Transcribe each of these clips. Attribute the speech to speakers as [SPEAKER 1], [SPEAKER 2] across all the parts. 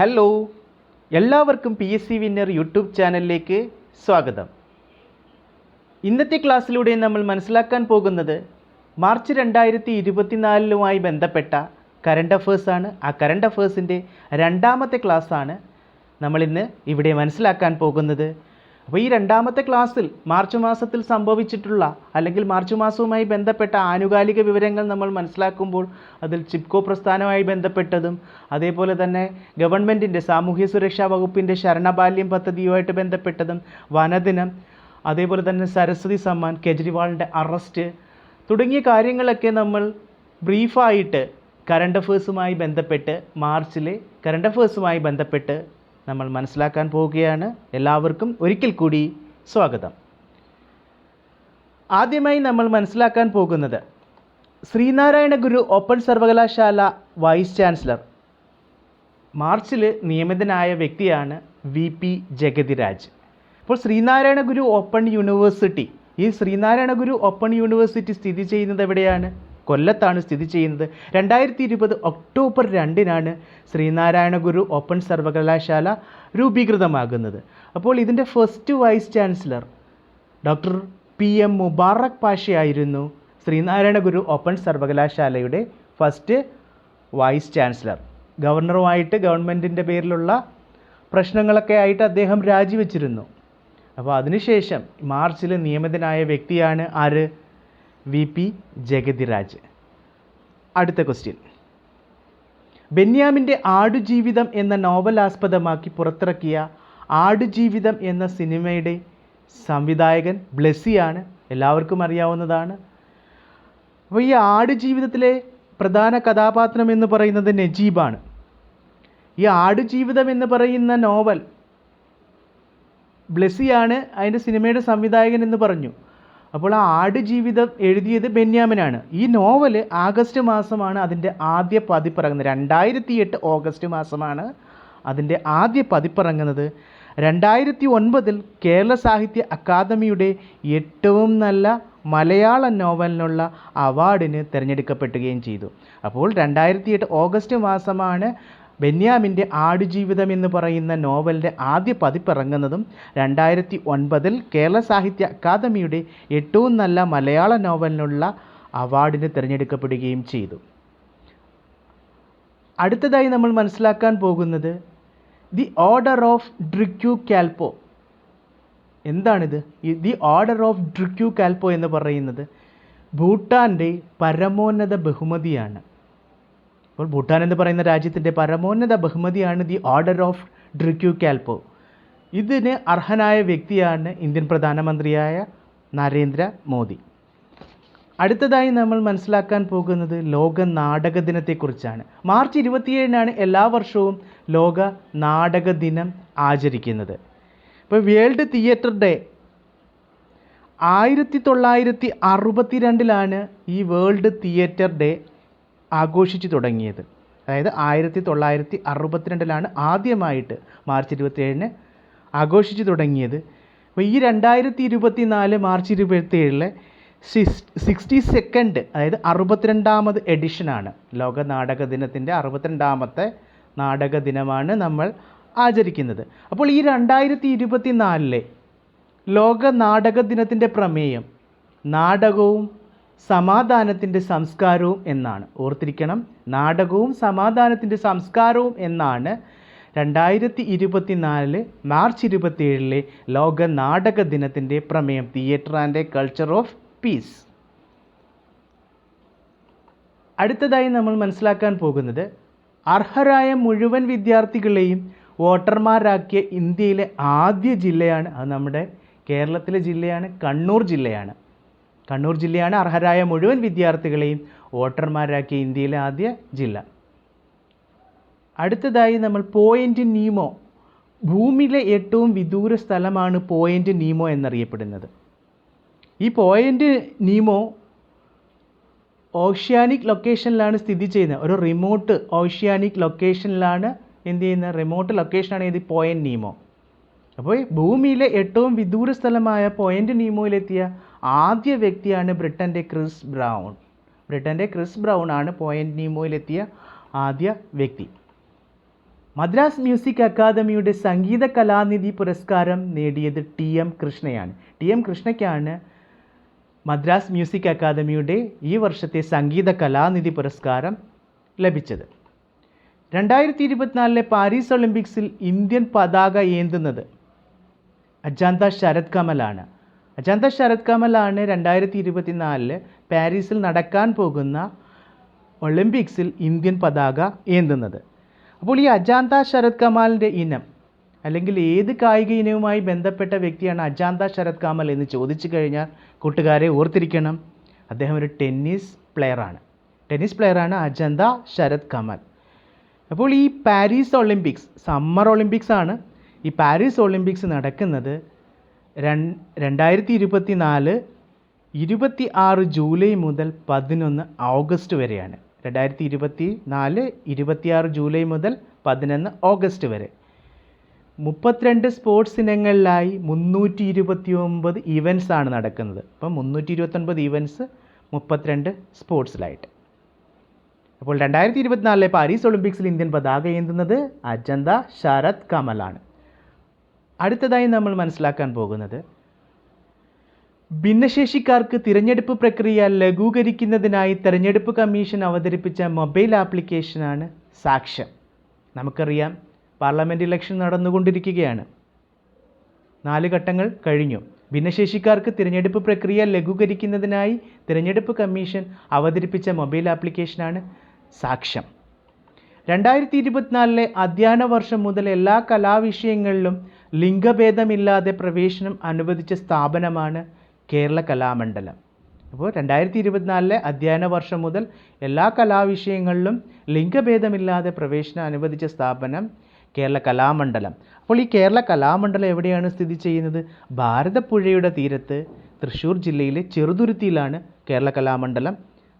[SPEAKER 1] Hello, എല്ലാവർക്കും PSC winner YouTube ചാനലിലേക്ക് സ്വാഗതം. ഇന്നത്തെ ക്ലാസ്സിലൂടെ നമ്മൾ മനസ്സിലാക്കാൻ പോകുന്നത് മാർച്ച് 2024 ബന്ധപ്പെട്ട കറണ്ട് അഫേഴ്സാണ്. ആ കറണ്ട് അഫേഴ്സിൻ്റെ രണ്ടാമത്തെ ക്ലാസ്സാണ് നമ്മളിന്ന് ഇവിടെ മനസ്സിലാക്കാൻ പോകുന്നത്. അപ്പോൾ ഈ രണ്ടാമത്തെ ക്ലാസ്സിൽ മാർച്ച് മാസത്തിൽ സംഭവിച്ചിട്ടുള്ള അല്ലെങ്കിൽ മാർച്ച് മാസവുമായി ബന്ധപ്പെട്ട ആനുകാലിക വിവരങ്ങൾ നമ്മൾ മനസ്സിലാക്കുമ്പോൾ അതിൽ ചിപ്കോ പ്രസ്ഥാനവുമായി ബന്ധപ്പെട്ടതും അതേപോലെ തന്നെ ഗവൺമെൻറ്റിൻ്റെ സാമൂഹ്യ സുരക്ഷാ വകുപ്പിൻ്റെ ശരണബാല്യം പദ്ധതിയുമായിട്ട് ബന്ധപ്പെട്ടതും വനദിനം, അതേപോലെ തന്നെ സരസ്വതി സമ്മാൻ, കെജ്രിവാളിൻ്റെ അറസ്റ്റ് തുടങ്ങിയ കാര്യങ്ങളൊക്കെ നമ്മൾ ബ്രീഫായിട്ട് കറണ്ട് അഫേഴ്സുമായി ബന്ധപ്പെട്ട് മാർച്ചിലെ കറണ്ട് അഫേഴ്സുമായി ബന്ധപ്പെട്ട് നമ്മൾ മനസ്സിലാക്കാൻ പോവുകയാണ്. എല്ലാവർക്കും ഒരിക്കൽ കൂടി സ്വാഗതം. ആദ്യമായി നമ്മൾ മനസ്സിലാക്കാൻ പോകുന്നത് ശ്രീനാരായണ ഗുരു ഓപ്പൺ സർവകലാശാല വൈസ് ചാൻസലർ മാർച്ചിൽ നിയമിതനായ വ്യക്തിയാണ് VP ജഗതിരാജ്. അപ്പോൾ ശ്രീനാരായണ ഗുരു ഓപ്പൺ യൂണിവേഴ്സിറ്റി, ഈ ശ്രീനാരായണ ഗുരു ഓപ്പൺ യൂണിവേഴ്സിറ്റി സ്ഥിതി ചെയ്യുന്നത് എവിടെയാണ്? കൊല്ലത്താണ് സ്ഥിതി ചെയ്യുന്നത്. 2020 ഒക്ടോബർ 2 ശ്രീനാരായണ ഗുരു ഓപ്പൺ സർവകലാശാല രൂപീകൃതമാകുന്നത്. അപ്പോൾ ഇതിൻ്റെ first vice chancellor doctor PM Mubarak പാഷയായിരുന്നു ശ്രീനാരായണ ഗുരു ഓപ്പൺ സർവകലാശാലയുടെ ഫസ്റ്റ് വൈസ് ചാൻസലർ. ഗവർണറുമായിട്ട് ഗവൺമെൻറ്റിൻ്റെ പേരിലുള്ള പ്രശ്നങ്ങളൊക്കെ ആയിട്ട് അദ്ദേഹം രാജിവെച്ചിരുന്നു. അപ്പോൾ അതിനുശേഷം മാർച്ചിൽ നിയമിതനായ വ്യക്തിയാണ് ആര്? VP ജഗതിരാജ്. അടുത്ത ക്വസ്റ്റ്യൻ, ബെന്യാമിൻ്റെ ആടുജീവിതം എന്ന നോവൽ ആസ്പദമാക്കി പുറത്തിറക്കിയ ആടുജീവിതം എന്ന സിനിമയുടെ സംവിധായകൻ ബ്ലെസ്സിയാണ്. എല്ലാവർക്കും അറിയാവുന്നതാണ്. അപ്പോൾ ഈ ആടുജീവിതത്തിലെ പ്രധാന കഥാപാത്രം എന്ന് പറയുന്നത് നജീബാണ്. ഈ ആടുജീവിതം എന്ന് പറയുന്ന നോവൽ ബ്ലെസ്സിയാണ് അതിൻ്റെ സിനിമയുടെ സംവിധായകൻ എന്ന് പറഞ്ഞു. അപ്പോൾ ആ ആടുജീവിതം എഴുതിയത് ബെന്യാമിനാണ്. ഈ നോവൽ ആഗസ്റ്റ് മാസമാണ് അതിൻ്റെ ആദ്യ പതിപ്പിറങ്ങുന്നത്. 2008 ഓഗസ്റ്റ് മാസമാണ് അതിൻ്റെ ആദ്യ പതിപ്പിറങ്ങുന്നത്. 2009 കേരള സാഹിത്യ അക്കാദമിയുടെ ഏറ്റവും നല്ല മലയാള നോവലിനുള്ള അവാർഡിന് തിരഞ്ഞെടുക്കപ്പെടുകയും ചെയ്തു. അപ്പോൾ 2008 ഓഗസ്റ്റ് മാസമാണ് ബെന്യാമിൻ്റെ ആടുജീവിതം എന്ന് പറയുന്ന നോവലിൻ്റെ ആദ്യ പതിപ്പിറങ്ങുന്നതും 2009 കേരള സാഹിത്യ അക്കാദമിയുടെ ഏറ്റവും നല്ല മലയാള നോവലിനുള്ള അവാർഡിന് തിരഞ്ഞെടുക്കപ്പെടുകയും ചെയ്തു. അടുത്തതായി നമ്മൾ മനസ്സിലാക്കാൻ പോകുന്നത് ദി ഓർഡർ ഓഫ് ഡ്രിക്യു കാൽപ്പോ. എന്താണിത്? ദി ഓർഡർ ഓഫ് ഡ്രിക്യു കാൽപ്പോ എന്ന് പറയുന്നത് ഭൂട്ടാൻ്റെ പരമോന്നത ബഹുമതിയാണ്. അപ്പോൾ ഭൂട്ടാൻ എന്ന് പറയുന്ന രാജ്യത്തിൻ്റെ പരമോന്നത ബഹുമതിയാണ് ദി ഓർഡർ ഓഫ് ഡ്രിക്യു കാൽപ്പോ. ഇതിന് അർഹനായ വ്യക്തിയാണ് ഇന്ത്യൻ പ്രധാനമന്ത്രിയായ നരേന്ദ്ര മോദി. അടുത്തതായി നമ്മൾ മനസ്സിലാക്കാൻ പോകുന്നത് ലോക നാടക ദിനത്തെക്കുറിച്ചാണ്. മാർച്ച് 27 എല്ലാ വർഷവും ലോക നാടക ദിനം ആചരിക്കുന്നത്. ഇപ്പോൾ വേൾഡ് തിയേറ്റർ ഡേ 1962 ഈ വേൾഡ് തിയേറ്റർ ഡേ ആഘോഷിച്ചു തുടങ്ങിയത്. അതായത് 1962 ആദ്യമായിട്ട് മാർച്ച് 27 ആഘോഷിച്ചു തുടങ്ങിയത്. അപ്പോൾ ഈ 2024 മാർച്ച് 27 62nd അതായത് 62ാമത് എഡിഷനാണ്. ലോക നാടക ദിനത്തിൻ്റെ 62ാമത്തെ നാടക ദിനമാണ് നമ്മൾ ആചരിക്കുന്നത്. അപ്പോൾ ഈ 2024 ലോക നാടക ദിനത്തിൻ്റെ പ്രമേയം നാടകവും സമാധാനത്തിൻ്റെ സംസ്കാരവും എന്നാണ്. ഓർത്തിരിക്കണം, നാടകവും സമാധാനത്തിൻ്റെ സംസ്കാരവും എന്നാണ് 2024 മാർച്ച് 27 ലോക നാടക ദിനത്തിൻ്റെ പ്രമേയം. Theatre and a culture of peace. അടുത്തതായി നമ്മൾ മനസ്സിലാക്കാൻ പോകുന്നത് അർഹരായ മുഴുവൻ വിദ്യാർത്ഥികളെയും വോട്ടർമാരാക്കിയ ഇന്ത്യയിലെ ആദ്യ ജില്ലയാണ്. അത് നമ്മുടെ കേരളത്തിലെ ജില്ലയാണ്, കണ്ണൂർ ജില്ലയാണ്. കണ്ണൂർ ജില്ലയാണ് അർഹരായ മുഴുവൻ വിദ്യാർത്ഥികളെയും വോട്ടർമാരാക്കിയ ഇന്ത്യയിലെ ആദ്യ ജില്ല. അടുത്തതായി നമ്മൾ പോയിൻ്റ് നീമോ, ഭൂമിയിലെ ഏറ്റവും വിദൂര സ്ഥലമാണ് പോയിൻ്റ് നീമോ എന്നറിയപ്പെടുന്നത്. ഈ പോയിൻ്റ് നീമോ ഓഷ്യാനിക് ലൊക്കേഷനിലാണ് സ്ഥിതി ചെയ്യുന്നത്. ഒരു റിമോട്ട് ഓഷ്യാനിക് ലൊക്കേഷനിലാണ് എന്ത് ചെയ്യുന്നത്? റിമോട്ട് ലൊക്കേഷനാണ് ഇത് പോയിൻ്റ് നീമോ. അപ്പോൾ ഭൂമിയിലെ ഏറ്റവും വിദൂര സ്ഥലമായ പോയിൻ്റ് നീമോയിലെത്തിയ ആദ്യ വ്യക്തിയാണ് ബ്രിട്ടൻ്റെ ക്രിസ് ബ്രൗൺ. ബ്രിട്ടൻ്റെ ക്രിസ് ബ്രൗൺ ആണ് പോയിൻ്റ് നീമോയിലെത്തിയ ആദ്യ വ്യക്തി. മദ്രാസ് മ്യൂസിക് അക്കാദമിയുടെ സംഗീത കലാനിധി പുരസ്കാരം നേടിയത് TM കൃഷ്ണയാണ്. TM കൃഷ്ണയ്ക്കാണ് മദ്രാസ് മ്യൂസിക് അക്കാദമിയുടെ ഈ വർഷത്തെ സംഗീത കലാനിധി പുരസ്കാരം ലഭിച്ചത്. 2024 പാരീസ് ഒളിമ്പിക്സിൽ ഇന്ത്യൻ പതാക ഏന്തുന്നത് അജന്ത ശരത് കമലാണ്. അജന്ത ശരത് കമലാണ് 2024 പാരീസിൽ നടക്കാൻ പോകുന്ന ഒളിമ്പിക്സിൽ ഇന്ത്യൻ പതാക ഏന്തുന്നത്. അപ്പോൾ ഈ അജന്ത ശരത് കമലിൻ്റെ ഇനം അല്ലെങ്കിൽ ഏത് കായിക ഇനവുമായി ബന്ധപ്പെട്ട വ്യക്തിയാണ് അജന്ത ശരത് കമൽ എന്ന് ചോദിച്ചു കഴിഞ്ഞാൽ കൂട്ടുകാരെ ഓർത്തിരിക്കണം, അദ്ദേഹം ഒരു ടെന്നീസ് പ്ലെയറാണ് അജന്ത ശരത് കമൽ. അപ്പോൾ ഈ പാരീസ് ഒളിമ്പിക്സ് സമ്മർ ഒളിമ്പിക്സ് ആണ്. ഈ പാരീസ് ഒളിമ്പിക്സ് നടക്കുന്നത് 2024 26 ജൂലൈ മുതൽ 11 ഓഗസ്റ്റ് വരെയാണ്. 2024 26 ജൂലൈ മുതൽ 11 ഓഗസ്റ്റ് വരെ 32 സ്പോർട്സ് ഇനങ്ങളിലായി 329 ഇവൻറ്റ്സ് ആണ് നടക്കുന്നത്. അപ്പം 329 ഇവൻറ്റ്സ് 32 സ്പോർട്സിലായിട്ട്. അപ്പോൾ 2024 പാരീസ് ഒളിമ്പിക്സിൽ ഇന്ത്യൻ പതാക ഏന്തുന്നത് അജന്ത ശരത് കമലാണ്. അടുത്തതായി നമ്മൾ മനസ്സിലാക്കാൻ പോകുന്നത് ഭിന്നശേഷിക്കാർക്ക് തിരഞ്ഞെടുപ്പ് പ്രക്രിയ ലഘൂകരിക്കുന്നതിനായി തിരഞ്ഞെടുപ്പ് കമ്മീഷൻ അവതരിപ്പിച്ച മൊബൈൽ ആപ്ലിക്കേഷനാണ് സാക്ഷ്യം. നമുക്കറിയാം, പാർലമെൻറ്റ് ഇലക്ഷൻ നടന്നുകൊണ്ടിരിക്കുകയാണ്. 4 ഘട്ടങ്ങൾ കഴിഞ്ഞു. ഭിന്നശേഷിക്കാർക്ക് തിരഞ്ഞെടുപ്പ് പ്രക്രിയ ലഘൂകരിക്കുന്നതിനായി തിരഞ്ഞെടുപ്പ് കമ്മീഷൻ അവതരിപ്പിച്ച മൊബൈൽ ആപ്ലിക്കേഷനാണ് സാക്ഷ്യം. 2024 അധ്യയന വർഷം മുതൽ എല്ലാ കലാവിഷയങ്ങളിലും ലിംഗഭേദമില്ലാതെ പ്രവേശനം അനുവദിച്ച സ്ഥാപനമാണ് കേരള കലാമണ്ഡലം. അപ്പോൾ 2024 അധ്യയന വർഷം മുതൽ എല്ലാ കലാവിഷയങ്ങളിലും ലിംഗഭേദമില്ലാതെ പ്രവേശനം അനുവദിച്ച സ്ഥാപനം കേരള കലാമണ്ഡലം. അപ്പോൾ ഈ കേരള കലാമണ്ഡലം എവിടെയാണ് സ്ഥിതി ചെയ്യുന്നത്? ഭാരതപ്പുഴയുടെ തീരത്ത് തൃശ്ശൂർ ജില്ലയിലെ ചെറുതുരുത്തിയിലാണ് കേരള കലാമണ്ഡലം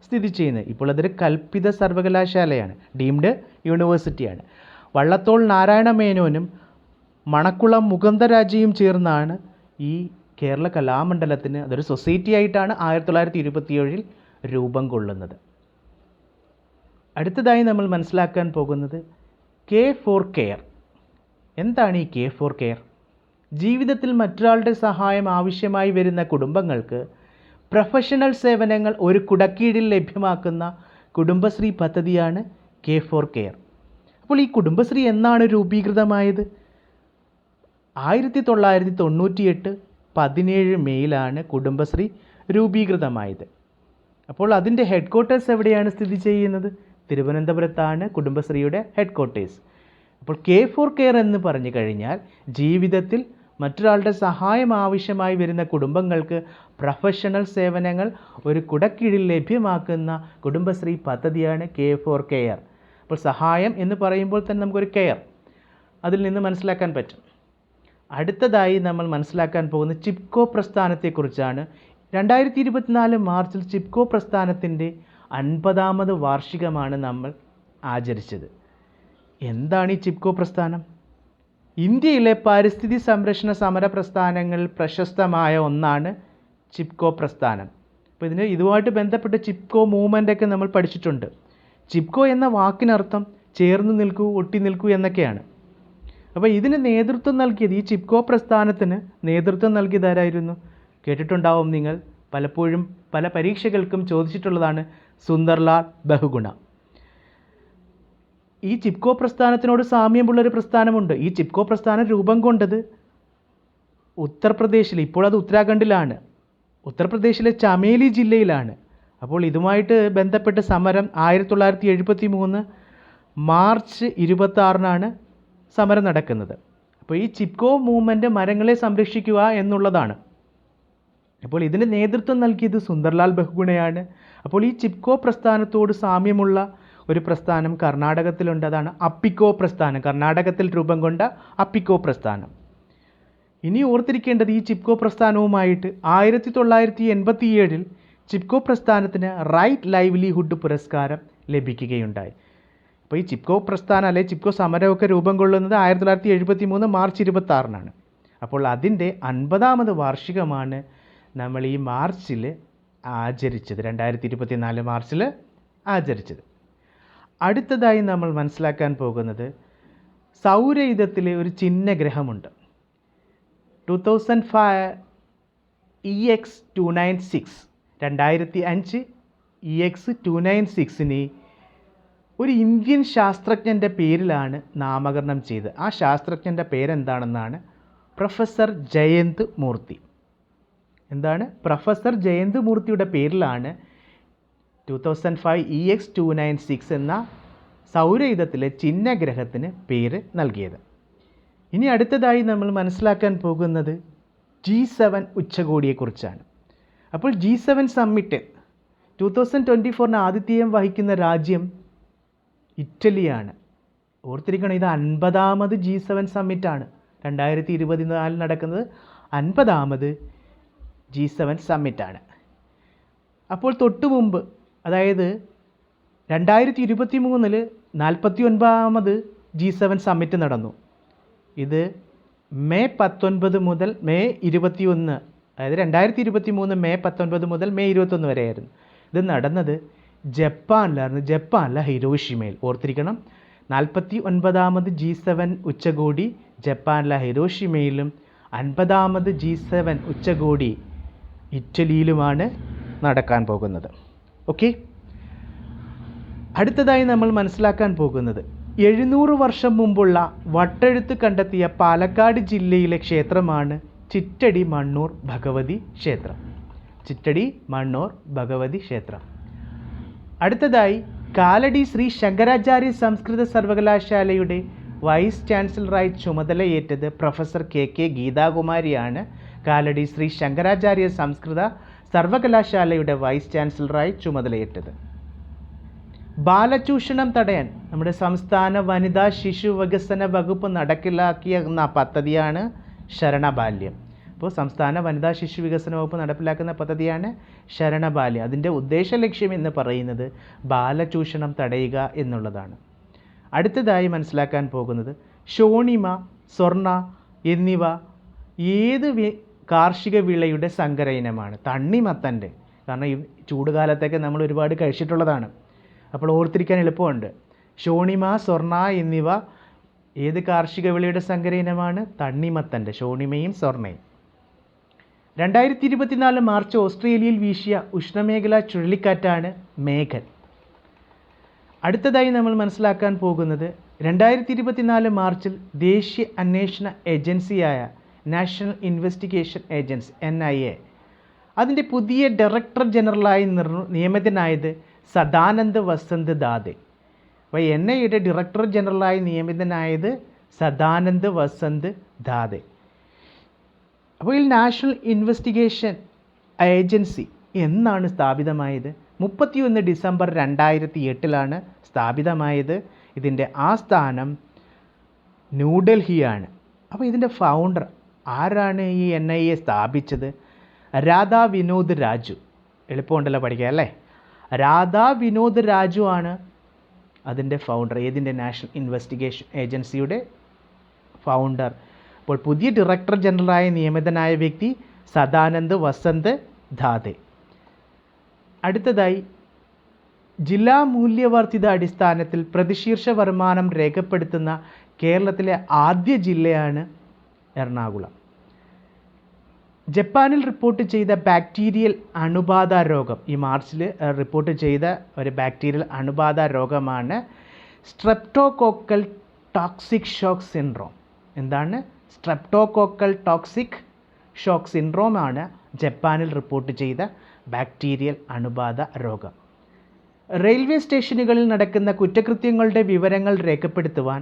[SPEAKER 1] സ്ഥിതി ചെയ്യുന്നത്. ഇപ്പോൾ അതൊരു കൽപ്പിത സർവകലാശാലയാണ്, ഡീംഡ് യൂണിവേഴ്സിറ്റിയാണ്. വള്ളത്തോൾ നാരായണ മേനോനും മണക്കുളം മുകുന്ദരാജയും ചേർന്നാണ് ഈ കേരള കലാമണ്ഡലത്തിന് അതൊരു സൊസൈറ്റി ആയിട്ടാണ് 1927 രൂപം കൊള്ളുന്നത്. അടുത്തതായി നമ്മൾ മനസ്സിലാക്കാൻ പോകുന്നത് K for കെയർ. എന്താണ് ഈ K for കെയർ? ജീവിതത്തിൽ മറ്റൊരാളുടെ സഹായം ആവശ്യമായി വരുന്ന കുടുംബങ്ങൾക്ക് പ്രൊഫഷണൽ സേവനങ്ങൾ ഒരു കുടക്കീഴിൽ ലഭ്യമാക്കുന്ന കുടുംബശ്രീ പദ്ധതിയാണ് K for കെയർ. അപ്പോൾ ഈ കുടുംബശ്രീ എന്നാണ് രൂപീകൃതമായത്? 1998 17 മെയ്യിലാണ് കുടുംബശ്രീ രൂപീകൃതമായത്. അപ്പോൾ അതിൻ്റെ ഹെഡ് ക്വാർട്ടേഴ്സ് എവിടെയാണ് സ്ഥിതി ചെയ്യുന്നത്? തിരുവനന്തപുരത്താണ് കുടുംബശ്രീയുടെ ഹെഡ് ക്വാർട്ടേഴ്സ്. അപ്പോൾ K for കെയർ എന്ന് പറഞ്ഞു കഴിഞ്ഞാൽ ജീവിതത്തിൽ മറ്റൊരാളുടെ സഹായം ആവശ്യമായി വരുന്ന കുടുംബങ്ങൾക്ക് പ്രൊഫഷണൽ സേവനങ്ങൾ ഒരു കുടക്കീഴിൽ ലഭ്യമാക്കുന്ന കുടുംബശ്രീ പദ്ധതിയാണ് K for കെയർ. അപ്പോൾ സഹായം എന്ന് പറയുമ്പോൾ തന്നെ നമുക്കൊരു കെയർ അതിൽ നിന്ന് മനസ്സിലാക്കാൻ പറ്റും. അടുത്തതായി നമ്മൾ മനസ്സിലാക്കാൻ പോകുന്ന ചിപ്കോ പ്രസ്ഥാനത്തെക്കുറിച്ചാണ്. 2024 മാർച്ചിൽ ചിപ്കോ പ്രസ്ഥാനത്തിൻ്റെ 50ാമത് വാർഷികമാണ് നമ്മൾ ആചരിച്ചത്. എന്താണ് ഈ ചിപ്കോ പ്രസ്ഥാനം? ഇന്ത്യയിലെ പരിസ്ഥിതി സംരക്ഷണ സമര പ്രസ്ഥാനങ്ങളിൽ പ്രശസ്തമായ ഒന്നാണ് ചിപ്കോ പ്രസ്ഥാനം. അപ്പോൾ ഇതുമായിട്ട് ബന്ധപ്പെട്ട് ചിപ്കോ മൂവ്മെൻ്റ് ഒക്കെ നമ്മൾ പഠിച്ചിട്ടുണ്ട്. ചിപ്കോ എന്ന വാക്കിനർത്ഥം ചേർന്ന് നിൽക്കൂ, ഒട്ടി നിൽക്കൂ എന്നൊക്കെയാണ്. അപ്പോൾ ഇതിന് നേതൃത്വം നൽകിയത്, ഈ ചിപ്കോ പ്രസ്ഥാനത്തിന് നേതൃത്വം നൽകിയത് ആരായിരുന്നു? കേട്ടിട്ടുണ്ടാവും നിങ്ങൾ, പലപ്പോഴും പല പരീക്ഷകൾക്കും ചോദിച്ചിട്ടുള്ളതാണ്, സുന്ദർലാൽ ബഹുഗുണ. ഈ ചിപ്കോ പ്രസ്ഥാനത്തിനോട് സാമ്യമുള്ളൊരു പ്രസ്ഥാനമുണ്ട്. ഈ ചിപ്കോ പ്രസ്ഥാനം രൂപം കൊണ്ടത് ഉത്തർപ്രദേശിൽ, ഇപ്പോൾ അത് ഉത്തരാഖണ്ഡിലാണ്, ഉത്തർപ്രദേശിലെ ചമേലി ജില്ലയിലാണ്. അപ്പോൾ ഇതുമായിട്ട് ബന്ധപ്പെട്ട് സമരം 1973 മാർച്ച് 26 സമരം നടക്കുന്നത്. അപ്പോൾ ഈ ചിപ്കോ മൂവ്മെൻറ്റ് മരങ്ങളെ സംരക്ഷിക്കുക എന്നുള്ളതാണ്. അപ്പോൾ ഇതിന് നേതൃത്വം നൽകിയത് സുന്ദർലാൽ ബഹുഗുണയാണ്. അപ്പോൾ ഈ ചിപ്കോ പ്രസ്ഥാനത്തോട് സാമ്യമുള്ള ഒരു പ്രസ്ഥാനം കർണാടകത്തിലുണ്ട്, അതാണ് അപ്പിക്കോ പ്രസ്ഥാനം. കർണാടകത്തിൽ രൂപം കൊണ്ട അപ്പിക്കോ പ്രസ്ഥാനം. ഇനി ഓർത്തിരിക്കേണ്ടത്, ഈ ചിപ്കോ പ്രസ്ഥാനവുമായിട്ട് 1987 ചിപ്കോ പ്രസ്ഥാനത്തിന് റൈറ്റ് ലൈവ്ലിഹുഡ് പുരസ്കാരം ലഭിക്കുകയുണ്ടായി. അപ്പോൾ ഈ ചിപ്കോ പ്രസ്ഥാനം അല്ലെങ്കിൽ ചിപ്കോ സമരമൊക്കെ രൂപം കൊള്ളുന്നത് 1973 മാർച്ച് 26 അപ്പോൾ അതിൻ്റെ 50ാമത് വാർഷികമാണ് നമ്മൾ ഈ മാർച്ചിൽ ആചരിച്ചത്, 2024 മാർച്ചിൽ ആചരിച്ചത്. അടുത്തതായി നമ്മൾ മനസ്സിലാക്കാൻ പോകുന്നത് സൗരയൂഥത്തിൽ ഒരു ചിഹ്ന ഗ്രഹമുണ്ട്. 2005 EX296 2005 EX296ന് ഒരു ഇന്ത്യൻ ശാസ്ത്രജ്ഞൻ്റെ പേരിലാണ് നാമകരണം ചെയ്തത്. ആ ശാസ്ത്രജ്ഞൻ്റെ പേരെന്താണെന്നാണ് പ്രൊഫസർ ജയന്ത് മൂർത്തി. എന്താണ്? പ്രൊഫസർ ജയന്ത് മൂർത്തിയുടെ പേരിലാണ് 2005 EX296 എന്ന സൗരയൂഥത്തിലെ ചിഹ്നഗ്രഹത്തിന് പേര് നൽകിയത്. ഇനി അടുത്തതായി നമ്മൾ മനസ്സിലാക്കാൻ പോകുന്നത് G7 ഉച്ചകോടിയെക്കുറിച്ചാണ്. അപ്പോൾ G7 സമ്മിറ്റ് 2024 ആതിഥേയം വഹിക്കുന്ന രാജ്യം ഇറ്റലിയാണ്. ഓർത്തിരിക്കണം, ഇത് 50ാമത് G7 സമ്മിറ്റാണ്. 2024 നടക്കുന്നത് 50ാമത് G7 സമ്മിറ്റാണ്. അപ്പോൾ തൊട്ടു മുമ്പ്, അതായത് 2023 49ാമത് G7 സമ്മിറ്റ് നടന്നു. ഇത് മെയ് 19 മുതൽ മെയ് 21, അതായത് 2023 മെയ് 19 മുതൽ മെയ് 21 വരെയായിരുന്നു. ഇത് നടന്നത് ജപ്പാനിലെ ഹിരോഷിമയിൽ. ഓർത്തിരിക്കണം, 49ാമത് G7 ഉച്ചകോടി ജപ്പാനിലെ ഹിരോഷിമയിലും 50ാമത് G7 ഉച്ചകോടി ഇറ്റലിയിലുമാണ് നടക്കാൻ പോകുന്നത്. ഓക്കെ, അടുത്തതായി നമ്മൾ മനസ്സിലാക്കാൻ പോകുന്നത് 700 വർഷം മുമ്പുള്ള വട്ടെഴുത്ത് കണ്ടെത്തിയ പാലക്കാട് ജില്ലയിലെ ക്ഷേത്രമാണ് ചിറ്റടി മണ്ണൂർ ഭഗവതി ക്ഷേത്രം. ചിറ്റടി മണ്ണൂർ ഭഗവതി ക്ഷേത്രം. അടുത്തതായി കാലടി ശ്രീ ശങ്കരാചാര്യ സംസ്കൃത സർവകലാശാലയുടെ വൈസ് ചാൻസലറായി ചുമതലയേറ്റത് പ്രൊഫസർ KK ഗീതാകുമാരിയാണ്. കാലടി ശ്രീ ശങ്കരാചാര്യ സംസ്കൃത സർവകലാശാലയുടെ വൈസ് ചാൻസലറായി ചുമതലയേറ്റത്. ബാലചൂഷണം തടയാൻ നമ്മുടെ സംസ്ഥാന വനിതാ ശിശു വികസന വകുപ്പ് നടപ്പിലാക്കിയ പദ്ധതിയാണ് ശരണബാല്യം. അപ്പോൾ സംസ്ഥാന വനിതാ ശിശു വികസന വകുപ്പ് നടപ്പിലാക്കുന്ന പദ്ധതിയാണ് ശരണബാല്യം. അതിൻ്റെ ഉദ്ദേശ ലക്ഷ്യം എന്ന് പറയുന്നത് ബാലചൂഷണം തടയുക എന്നുള്ളതാണ്. അടുത്തതായി മനസ്സിലാക്കാൻ പോകുന്നത് ഷോണിമ, സ്വർണ്ണ എന്നിവ ഏത് കാർഷിക വിളയുടെ സങ്കര ഇനമാണ്? തണ്ണിമത്തൻ്റെ. കാരണം ഈ ചൂടുകാലത്തൊക്കെ നമ്മൾ ഒരുപാട് കഴിച്ചിട്ടുള്ളതാണ്. അപ്പോൾ ഓർത്തിരിക്കാൻ എളുപ്പമുണ്ട്. ഷോണിമ, സ്വർണ്ണ എന്നിവ ഏത് കാർഷിക വിളയുടെ സങ്കര ഇനമാണ്? തണ്ണിമത്തൻ്റെ. ഷോണിമയും സ്വർണ്ണയും. 2024 മാർച്ച് ഓസ്ട്രേലിയയിൽ വീശിയ ഉഷ്ണമേഖലാ ചുഴലിക്കാറ്റാണ് മേഘൻ. അടുത്തതായി നമ്മൾ മനസ്സിലാക്കാൻ പോകുന്നത് 2024 മാർച്ചിൽ ദേശീയ അന്വേഷണ ഏജൻസിയായ നാഷണൽ ഇൻവെസ്റ്റിഗേഷൻ ഏജൻസി NIA അതിൻ്റെ പുതിയ ഡയറക്ടർ ജനറലായി നിയമിതനായത് സദാനന്ദ് വസന്ത് ദാതെ. അപ്പോൾ NIAയുടെ ഡയറക്ടർ ജനറലായി നിയമിതനായത് സദാനന്ദ് വസന്ത് ദാതെ. അപ്പോൾ ഈ നാഷണൽ ഇൻവെസ്റ്റിഗേഷൻ ഏജൻസി എന്നാണ് സ്ഥാപിതമായത്? 31 ഡിസംബർ 2008 സ്ഥാപിതമായത്. ഇതിൻ്റെ ആസ്ഥാനം ന്യൂഡൽഹിയാണ്. അപ്പോൾ ഇതിൻ്റെ ഫൗണ്ടർ ആരാണ്? ഈ NIA സ്ഥാപിച്ചത് രാധാ വിനോദ് രാജു. എളുപ്പമുണ്ടല്ലോ പഠിക്കുക അല്ലേ? രാധാ വിനോദ് രാജു ആണ് അതിൻ്റെ ഫൗണ്ടർ. ഏതിൻ്റെ? നാഷണൽ ഇൻവെസ്റ്റിഗേഷൻ ഏജൻസിയുടെ ഫൗണ്ടർ. അപ്പോൾ പുതിയ ഡയറക്ടർ ജനറലായി നിയമിതനായ വ്യക്തി സദാനന്ദ് വസന്ത് ദാതെ. അടുത്തതായി ജില്ലാ മൂല്യവർദ്ധിത അടിസ്ഥാനത്തിൽ പ്രതിശീർഷ വരുമാനം രേഖപ്പെടുത്തുന്ന കേരളത്തിലെ ആദ്യ ജില്ലയാണ് എറണാകുളം. ജപ്പാനിൽ റിപ്പോർട്ട് ചെയ്ത ബാക്ടീരിയൽ അണുബാധ രോഗം, ഈ മാർച്ചിൽ റിപ്പോർട്ട് ചെയ്ത ഒരു ബാക്ടീരിയൽ അണുബാധ രോഗമാണ് സ്ട്രെപ്റ്റോകോക്കൽ ടോക്സിക് ഷോക്ക് സിൻഡ്രോം. എന്താണ്? സ്ട്രെപ്റ്റോകോക്കൽ ടോക്സിക് ഷോക്ക് സിൻഡ്രോമാണ് ജപ്പാനിൽ റിപ്പോർട്ട് ചെയ്ത ബാക്ടീരിയൽ അണുബാധ രോഗം. റെയിൽവേ സ്റ്റേഷനുകളിൽ നടക്കുന്ന കുറ്റകൃത്യങ്ങളുടെ വിവരങ്ങൾ രേഖപ്പെടുത്തുവാൻ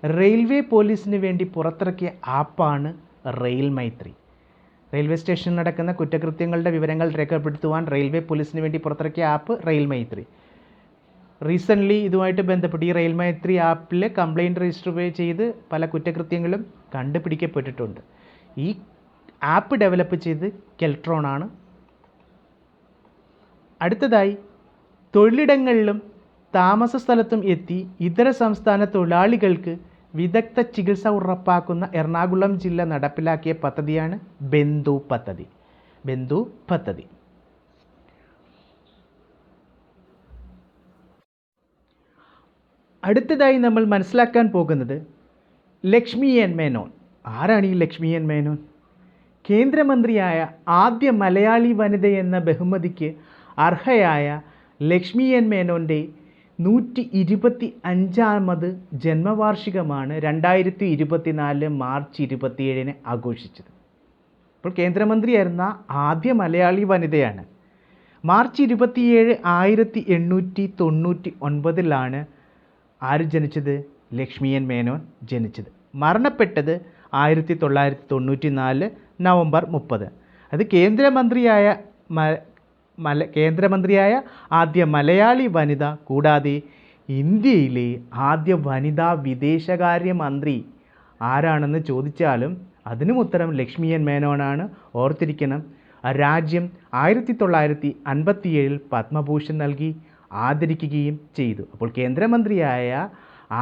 [SPEAKER 1] റെയിൽവേ പോലീസിന് വേണ്ടി പുറത്തിറക്കിയ ആപ്പാണ് റെയിൽ മൈത്രി. റെയിൽവേ സ്റ്റേഷനിൽ നടക്കുന്ന കുറ്റകൃത്യങ്ങളുടെ വിവരങ്ങൾ രേഖപ്പെടുത്തുവാൻ റെയിൽവേ പോലീസിന് വേണ്ടി പുറത്തിറക്കിയ ആപ്പ് റെയിൽ മൈത്രി. റീസെൻ്റ്ലി ഇതുമായിട്ട് ബന്ധപ്പെട്ട് ഈ റെയിൽ മൈത്രി ആപ്പിൽ കംപ്ലയിൻറ്റ് രജിസ്റ്റർ ചെയ്ത് പല കുറ്റകൃത്യങ്ങളും കണ്ടുപിടിക്കപ്പെട്ടിട്ടുണ്ട്. ഈ ആപ്പ് ഡെവലപ്പ് ചെയ്ത് കെൽട്രോണാണ്. അടുത്തതായി തൊഴിലിടങ്ങളിലും താമസ സ്ഥലത്തും എത്തി ഇതര സംസ്ഥാന തൊഴിലാളികൾക്ക് വിദഗ്ധ ചികിത്സ ഉറപ്പാക്കുന്ന എറണാകുളം ജില്ല നടപ്പിലാക്കിയ പദ്ധതിയാണ് ബന്ധു പദ്ധതി. ബന്ധു പദ്ധതി. അടുത്തതായി നമ്മൾ മനസ്സിലാക്കാൻ പോകുന്നത് ലക്ഷ്മി എൻ മേനോൻ. ആരാണ് ഈ ലക്ഷ്മി എൻ മേനോൻ? കേന്ദ്രമന്ത്രിയായ ആദ്യ മലയാളി വനിതയെന്ന ബഹുമതിക്ക് അർഹയായ ലക്ഷ്മി എൻ മേനോൻ്റെ 125ാമത് ജന്മവാർഷികമാണ് 2024 മാർച്ച് 27 ആഘോഷിച്ചത്. അപ്പോൾ കേന്ദ്രമന്ത്രിയായിരുന്ന ആദ്യ മലയാളി വനിതയാണ്. മാർച്ച് 27 1899 ആര് ജനിച്ചത്? ലക്ഷ്മി എൻ മേനോൻ ജനിച്ചത്. മരണപ്പെട്ടത് 1994 നവംബർ 30. അത് കേന്ദ്രമന്ത്രിയായ ആദ്യ മലയാളി വനിത, കൂടാതെ ഇന്ത്യയിലെ ആദ്യ വനിതാ വിദേശകാര്യമന്ത്രി ആരാണെന്ന് ചോദിച്ചാലും അതിനും ഉത്തരം ലക്ഷ്മി എൻ മേനോനാണ്. ഓർത്തിരിക്കണം. രാജ്യം 1957 പത്മഭൂഷൺ നൽകി ആദരിക്കുകയും ചെയ്തു. അപ്പോൾ കേന്ദ്രമന്ത്രിയായ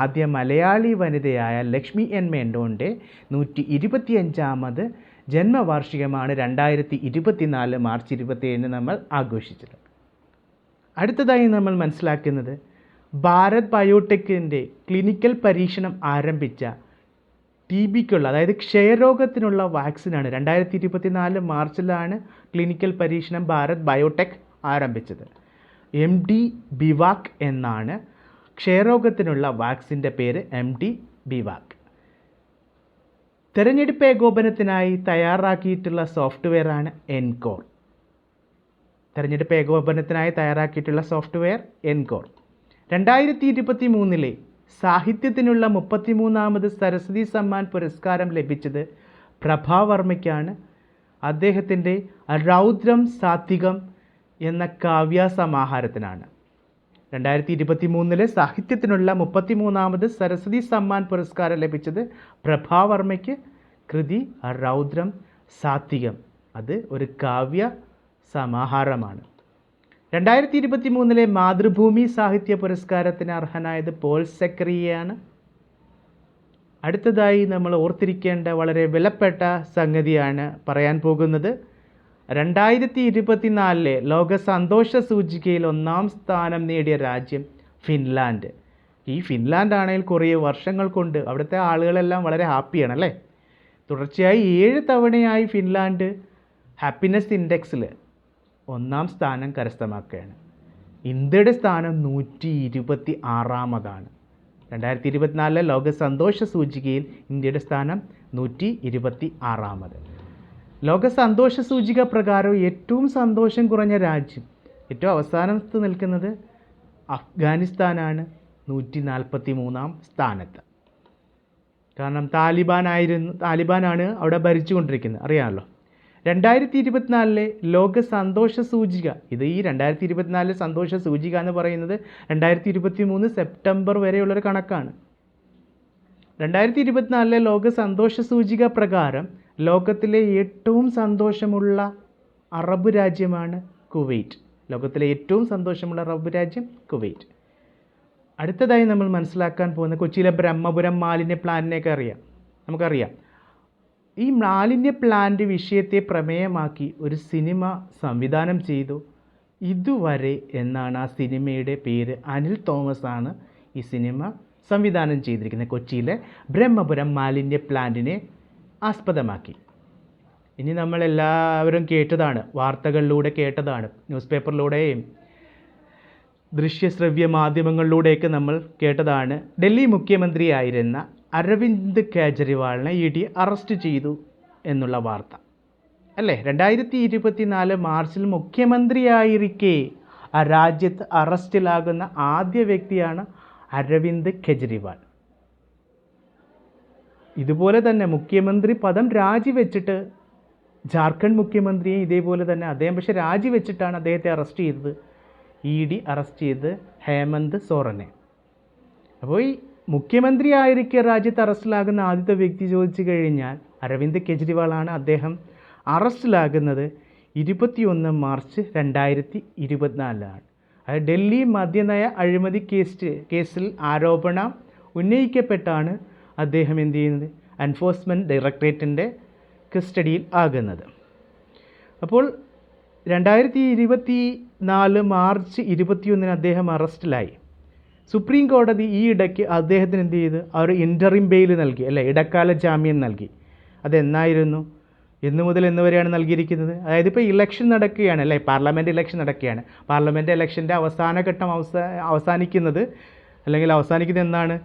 [SPEAKER 1] ആദ്യ മലയാളി വനിതയായ ലക്ഷ്മി എൻ മേനോൻ്റെ 125ാമത് ജന്മവാർഷികമാണ് 2024 മാർച്ച് 27 നമ്മൾ ആഘോഷിച്ചത്. അടുത്തതായി നമ്മൾ മനസ്സിലാക്കുന്നത് ഭാരത് ബയോടെക്കിൻ്റെ ക്ലിനിക്കൽ പരീക്ഷണം ആരംഭിച്ച TBക്കുള്ള, അതായത് ക്ഷയരോഗത്തിനുള്ള വാക്സിനാണ്. 2024 മാർച്ചിലാണ് ക്ലിനിക്കൽ പരീക്ഷണം ഭാരത് ബയോടെക് ആരംഭിച്ചത്. MD-BIVAC എന്നാണ് ക്ഷയരോഗത്തിനുള്ള വാക്സിൻ്റെ പേര്. MD-BIVAC. തെരഞ്ഞെടുപ്പ് ഏകോപനത്തിനായി തയ്യാറാക്കിയിട്ടുള്ള സോഫ്റ്റ്വെയറാണ് എൻകോർ. തെരഞ്ഞെടുപ്പ് ഏകോപനത്തിനായി തയ്യാറാക്കിയിട്ടുള്ള സോഫ്റ്റ്വെയർ എൻകോർ. 2023 സാഹിത്യത്തിനുള്ള 33ാമത് സരസ്വതി സമ്മാൻ പുരസ്കാരം ലഭിച്ചത് പ്രഭാവർമ്മയ്ക്കാണ്. അദ്ദേഹത്തിൻ്റെ രൗദ്രം സാത്വികം എന്ന കാവ്യസമാഹാരത്തിനാണ്. 2023 സാഹിത്യത്തിനുള്ള 33ാമത് സരസ്വതി സമ്മാൻ പുരസ്കാരം ലഭിച്ചത് പ്രഭാവർമ്മയ്ക്ക്. കൃതി രൗദ്രം സാത്വികം, അത് ഒരു കാവ്യ സമാഹാരമാണ്. 2023 മാതൃഭൂമി സാഹിത്യ പുരസ്കാരത്തിന് അർഹനായത് പോൾ സെക്രിയാണ്. അടുത്തതായി നമ്മൾ ഓർത്തിരിക്കേണ്ട വളരെ വിലപ്പെട്ട സംഗതിയാണ് പറയാൻ പോകുന്നത്. 2024 ലോക സന്തോഷ സൂചികയിൽ 1ാം സ്ഥാനം നേടിയ രാജ്യം ഫിൻലാൻഡ്. ഈ ഫിൻലാൻഡ് ആണെങ്കിൽ കുറേ വർഷങ്ങൾ കൊണ്ട് അവിടുത്തെ ആളുകളെല്ലാം വളരെ ഹാപ്പിയാണ് അല്ലേ. തുടർച്ചയായി 7 തവണയായി ഫിൻലാൻഡ് ഹാപ്പിനെസ് ഇൻഡെക്സിൽ 1ാം സ്ഥാനം കരസ്ഥമാക്കുകയാണ്. ഇന്ത്യയുടെ സ്ഥാനം 126ാമതാണ്. 2024 ലോക സന്തോഷ സൂചികയിൽ ഇന്ത്യയുടെ സ്ഥാനം 126ാമത്. ലോക സന്തോഷ സൂചിക പ്രകാരം ഏറ്റവും സന്തോഷം കുറഞ്ഞ രാജ്യം, ഏറ്റവും അവസാനത്ത് നിൽക്കുന്നത് അഫ്ഗാനിസ്ഥാനാണ്, 143ാം സ്ഥാനത്ത്. കാരണം താലിബാനാണ് അവിടെ ഭരിച്ചുകൊണ്ടിരിക്കുന്നത്, അറിയാമല്ലോ. 2024 ലോക സന്തോഷ സൂചിക, ഇത് ഈ 2024 സന്തോഷ സൂചിക എന്ന് പറയുന്നത് 2023 സെപ്റ്റംബർ വരെയുള്ളൊരു കണക്കാണ്. 2024 ലോക സന്തോഷ സൂചിക പ്രകാരം ലോകത്തിലെ ഏറ്റവും സന്തോഷമുള്ള അറബ് രാജ്യമാണ് കുവൈറ്റ്. ലോകത്തിലെ ഏറ്റവും സന്തോഷമുള്ള അറബ് രാജ്യം കുവൈറ്റ്. അടുത്തതായി നമ്മൾ മനസ്സിലാക്കാൻ പോകുന്ന കൊച്ചിയിലെ ബ്രഹ്മപുരം മാലിന്യ പ്ലാന്റിനെയൊക്കെ നമുക്കറിയാം. ഈ മാലിന്യ പ്ലാന്റ് വിഷയത്തെ പ്രമേയമാക്കി ഒരു സിനിമ സംവിധാനം ചെയ്തു. ഇതുവരെ എന്നാണ് ആ സിനിമയുടെ പേര്. അനിൽ തോമസ് ആണ് ഈ സിനിമ സംവിധാനം ചെയ്തിരിക്കുന്നത്, കൊച്ചിയിലെ ബ്രഹ്മപുരം മാലിന്യ പ്ലാന്റിനെ ആസ്പദമാക്കി. ഇനി നമ്മളെല്ലാവരും കേട്ടതാണ്, വാർത്തകളിലൂടെ കേട്ടതാണ്, ന്യൂസ് പേപ്പറിലൂടെയും ദൃശ്യശ്രവ്യ മാധ്യമങ്ങളിലൂടെയൊക്കെ നമ്മൾ കേട്ടതാണ്. ഡൽഹി മുഖ്യമന്ത്രിയായിരുന്ന അരവിന്ദ് കെജ്രിവാളിനെ ED അറസ്റ്റ് ചെയ്തു എന്നുള്ള വാർത്ത അല്ലേ. 2024 മാർച്ചിൽ മുഖ്യമന്ത്രിയായിരിക്കെ രാജ്യത്ത് അറസ്റ്റിലാകുന്ന ആദ്യ വ്യക്തിയാണ് അരവിന്ദ് കെജ്രിവാൾ. ഇതുപോലെ തന്നെ മുഖ്യമന്ത്രി പദം രാജിവെച്ചിട്ട് ജാർഖണ്ഡ് മുഖ്യമന്ത്രിയെ ഇതേപോലെ തന്നെ അദ്ദേഹം പക്ഷേ രാജിവെച്ചിട്ടാണ് അദ്ദേഹത്തെ അറസ്റ്റ് ചെയ്തത്. ED അറസ്റ്റ് ചെയ്ത് ഹേമന്ത് സോറനെ. അപ്പോൾ ഈ മുഖ്യമന്ത്രിയായിരിക്കെ രാജ്യത്ത് അറസ്റ്റിലാകുന്ന ആദ്യത്തെ വ്യക്തി ചോദിച്ചു കഴിഞ്ഞാൽ അരവിന്ദ് കെജ്രിവാളാണ്. അദ്ദേഹം അറസ്റ്റിലാകുന്നത് 21 മാർച്ച് 2024 അത് ഡൽഹി മദ്യനയ അഴിമതി കേസിൽ ആരോപണം ഉന്നയിക്കപ്പെട്ടാണ് അദ്ദേഹം എന്ത് ചെയ്യുന്നത്, എൻഫോഴ്സ്മെൻറ്റ് ഡയറക്ടറേറ്റിൻ്റെ കസ്റ്റഡിയിൽ ആകുന്നത്. അപ്പോൾ 2024 മാർച്ച് 21 അദ്ദേഹം അറസ്റ്റിലായി. സുപ്രീം കോടതി ഈ ഇടയ്ക്ക് അദ്ദേഹത്തിന് എന്ത് ചെയ്ത് ഒരു ഇൻ്ററിം ബെയിൽ നൽകി, അല്ലേ, ഇടക്കാല ജാമ്യം നൽകി. അതെന്നായിരുന്നു, എന്ന് മുതൽ എന്ന് വരെയാണ് നൽകിയിരിക്കുന്നത്? അതായത് ഇപ്പോൾ ഇലക്ഷൻ നടക്കുകയാണ്, അല്ലേ, പാർലമെൻറ്റ് ഇലക്ഷൻ നടക്കുകയാണ്. പാർലമെൻറ്റ് ഇലക്ഷൻ്റെ അവസാന ഘട്ടം അവസാനിക്കുന്നത് എന്നാണ്?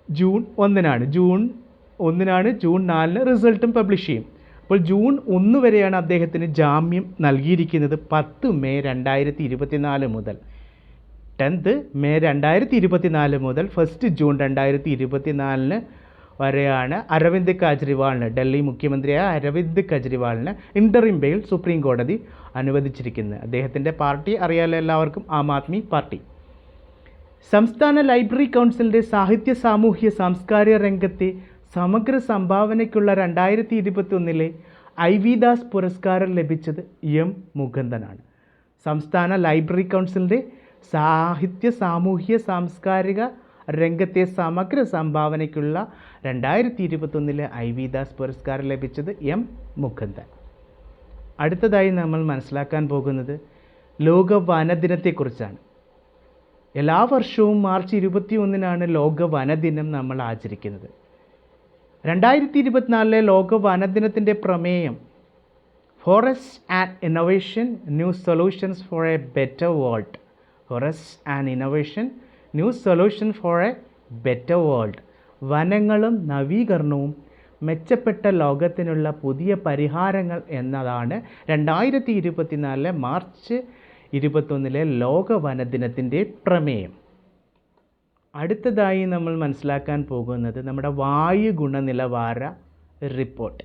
[SPEAKER 1] ജൂൺ 1-നാണ്. ജൂൺ 4-ന് റിസൾട്ടും പബ്ലിഷ് ചെയ്യും. അപ്പോൾ ജൂൺ 1 വരെയാണ് അദ്ദേഹത്തിന് ജാമ്യം നൽകിയിരിക്കുന്നത്. 10 മെയ് 2024 മുതൽ 10th മെയ് 2024 മുതൽ 1 ജൂൺ 2024 വരെയാണ് അരവിന്ദ് കെജ്രിവാളിന്, ഡൽഹി മുഖ്യമന്ത്രിയായ അരവിന്ദ് കെജ്രിവാളിന് ഇൻ്ററിം ബെയിൽ സുപ്രീം കോടതി അനുവദിച്ചിരിക്കുന്നത്. അദ്ദേഹത്തിൻ്റെ പാർട്ടി അറിയാലോ എല്ലാവർക്കും, ആം ആദ്മി പാർട്ടി. സംസ്ഥാന ലൈബ്രറി കൗൺസിലിൻ്റെ സാഹിത്യ സാമൂഹ്യ സാംസ്കാരിക രംഗത്തെ സമഗ്ര സംഭാവനയ്ക്കുള്ള 2021 IV ദാസ് പുരസ്കാരം ലഭിച്ചത് M. മുകുന്ദനാണ്. സംസ്ഥാന ലൈബ്രറി കൗൺസിലിൻ്റെ സാഹിത്യ സാമൂഹ്യ സാംസ്കാരിക രംഗത്തെ സമഗ്ര സംഭാവനയ്ക്കുള്ള 2021 IV ദാസ് പുരസ്കാരം ലഭിച്ചത് M. മുകുന്ദൻ. അടുത്തതായി നമ്മൾ മനസ്സിലാക്കാൻ പോകുന്നത് ലോക വനദിനത്തെക്കുറിച്ചാണ്. എല്ലാ വർഷവും മാർച്ച് 21-നാണ് ലോക വനദിനം നമ്മൾ ആചരിക്കുന്നത്. 2024 ലോക വനദിനത്തിൻ്റെ പ്രമേയം forest and innovation new solutions for A better world. Forest and innovation new solution for A better world. വനങ്ങളും നവീകരണവും മെച്ചപ്പെട്ട ലോകത്തിനുള്ള പുതിയ പരിഹാരങ്ങൾ എന്നതാണ് 2024 മാർച്ച് 21 ലോക വനദിനത്തിൻ്റെ പ്രമേയം. അടുത്തതായി നമ്മൾ മനസ്സിലാക്കാൻ പോകുന്നത് നമ്മുടെ വായു ഗുണനിലവാര റിപ്പോർട്ട്.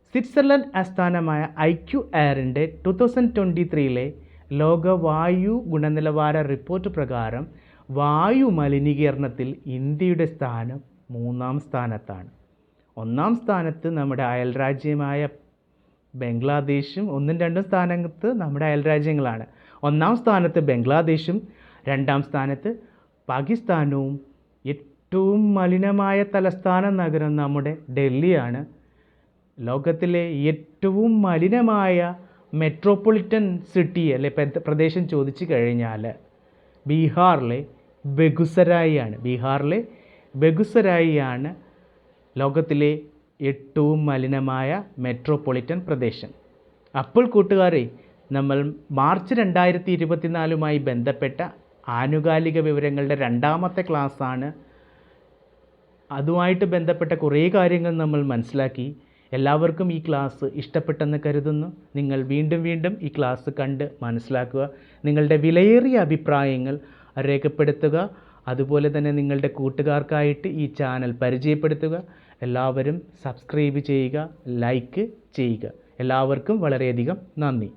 [SPEAKER 1] സ്വിറ്റ്സർലൻഡ് ആസ്ഥാനമായ IQ എയറിൻ്റെ 2023 ലോക വായു ഗുണനിലവാര റിപ്പോർട്ട് പ്രകാരം വായു മലിനീകരണത്തിൽ ഇന്ത്യയുടെ സ്ഥാനം 3-ാം സ്ഥാനത്താണ്. 1-ാം സ്ഥാനത്ത് നമ്മുടെ അയൽരാജ്യമായ ബംഗ്ലാദേശും, 1ഉം 2ഉം സ്ഥാനത്ത് നമ്മുടെ അയൽരാജ്യങ്ങളാണ്. 1-ാം സ്ഥാനത്ത് ബംഗ്ലാദേശും 2ാം സ്ഥാനത്ത് പാകിസ്ഥാനവും. ഏറ്റവും മലിനമായ തലസ്ഥാന നഗരം നമ്മുടെ ഡൽഹിയാണ്. ലോകത്തിലെ ഏറ്റവും മലിനമായ മെട്രോപൊളിറ്റൻ സിറ്റി, അല്ലെ, പ്രദേശം ചോദിച്ചു കഴിഞ്ഞാൽ ബീഹാറിലെ ബെഗുസരായിയാണ് ലോകത്തിലെ ഏറ്റവും മലിനമായ മെട്രോപൊളിറ്റൻ പ്രദേശം. അപ്പോൾ കൂട്ടുകാരെ, നമ്മൾ മാർച്ച് 2024 ബന്ധപ്പെട്ട ആനുകാലിക വിവരങ്ങളുടെ 2ാമത്തെ ക്ലാസ്സാണ്. അതുമായിട്ട് ബന്ധപ്പെട്ട കുറേ കാര്യങ്ങൾ നമ്മൾ മനസ്സിലാക്കി. എല്ലാവർക്കും ഈ ക്ലാസ് ഇഷ്ടപ്പെട്ടെന്ന് കരുതുന്നു. നിങ്ങൾ വീണ്ടും ഈ ക്ലാസ് കണ്ട് മനസ്സിലാക്കുക. നിങ്ങളുടെ വിലയേറിയ അഭിപ്രായങ്ങൾ രേഖപ്പെടുത്തുക. അതുപോലെ തന്നെ നിങ്ങളുടെ കൂട്ടുകാർക്കായിട്ട് ഈ ചാനൽ പരിചയപ്പെടുത്തുക. എല്ലാവരും സബ്സ്ക്രൈബ് ചെയ്യുക, ലൈക്ക് ചെയ്യുക. എല്ലാവർക്കും വളരെയധികം നന്ദി.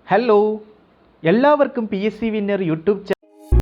[SPEAKER 1] ഹലോ, എല്ലാവർക്കും PSC വിന്നർ യൂട്യൂബ്